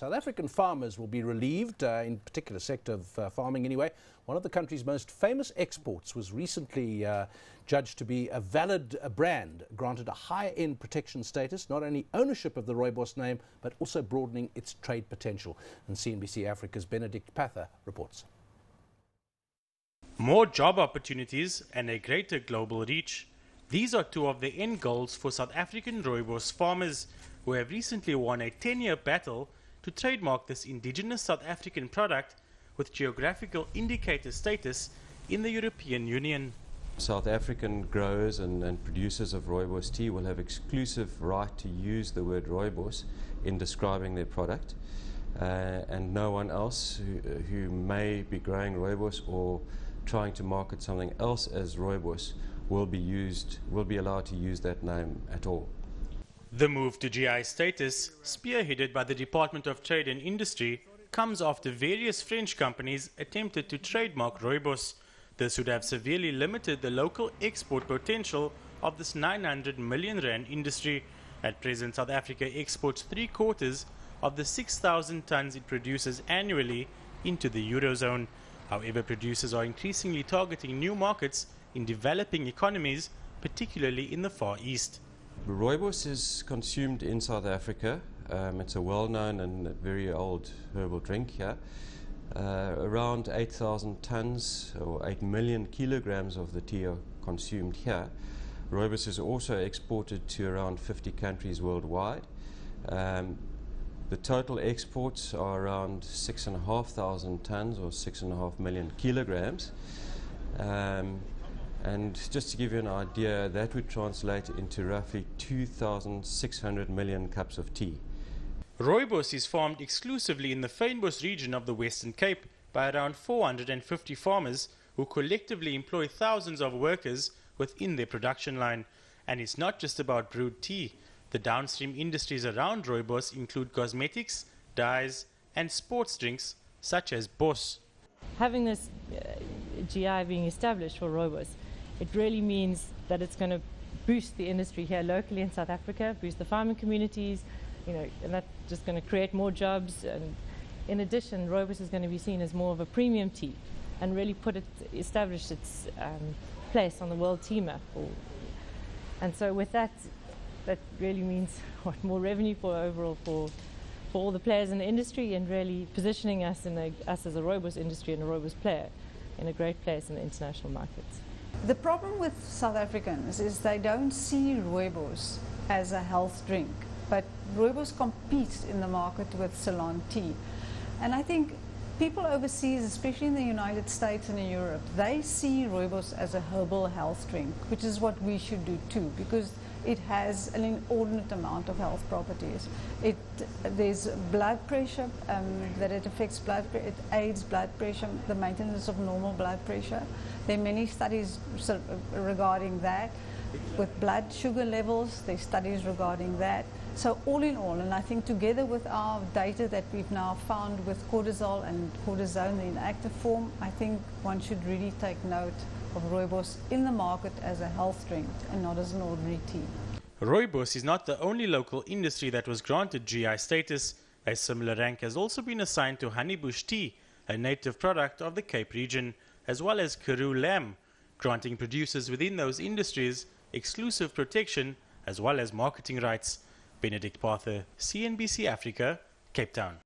South African farmers will be relieved, in particular sector of farming anyway. One of the country's most famous exports was recently judged to be a valid brand, granted a higher-end protection status, not only ownership of the Rooibos name, but also broadening its trade potential. And CNBC Africa's Benedict Pather reports. More job opportunities and a greater global reach. These are two of the end goals for South African Rooibos farmers, who have recently won a 10-year battle to trademark this indigenous South African product with geographical indicator status in the European Union. South African growers and producers of Rooibos tea will have exclusive right to use the word Rooibos in describing their product, and no one else who may be growing Rooibos or trying to market something else as Rooibos will be allowed to use that name at all. The move to GI status, spearheaded by the Department of Trade and Industry, comes after various French companies attempted to trademark Rooibos. This would have severely limited the local export potential of this 900 million rand industry. At present, South Africa exports 3/4 of the 6,000 tons it produces annually into the Eurozone. However, producers are increasingly targeting new markets in developing economies, particularly in the Far East. Rooibos is consumed in South Africa. It's a well-known and very old herbal drink here. Around 8,000 tons or 8 million kilograms of the tea are consumed here. Rooibos is also exported to around 50 countries worldwide. The total exports are around 6,500 tons or 6.5 million kilograms. And just to give you an idea, that would translate into roughly 2,600 million cups of tea. Rooibos is farmed exclusively in the Fynbos region of the Western Cape by around 450 farmers who collectively employ thousands of workers within their production line. And it's not just about brewed tea. The downstream industries around Rooibos include cosmetics, dyes, and sports drinks such as Bos. Having this GI being established for Rooibos, it really means that it's going to boost the industry here locally in South Africa, boost the farming communities, and that's just going to create more jobs. And in addition, Rooibos is going to be seen as more of a premium tea and really establish its place on the world tea map. And so with that really means more revenue overall for all the players in the industry, and really positioning us as a Rooibos industry and a Rooibos player in a great place in the international markets. The problem with South Africans is they don't see Rooibos as a health drink, but Rooibos competes in the market with Ceylon tea. And I think people overseas, especially in the United States and in Europe, they see Rooibos as a herbal health drink, which is what we should do too, because it has an inordinate amount of health properties. There's blood pressure, that it affects blood pressure, it aids blood pressure, the maintenance of normal blood pressure. There are many studies regarding that. With blood sugar levels, there are studies regarding that. So all in all, and I think together with our data that we've now found with cortisol and cortisone in active form, I think one should really take note of Rooibos in the market as a health drink and not as an ordinary tea. Rooibos is not the only local industry that was granted GI status. A similar rank has also been assigned to honeybush tea, a native product of the Cape region, as well as Karoo lamb, granting producers within those industries exclusive protection as well as marketing rights. Benedict Pather, CNBC Africa, Cape Town.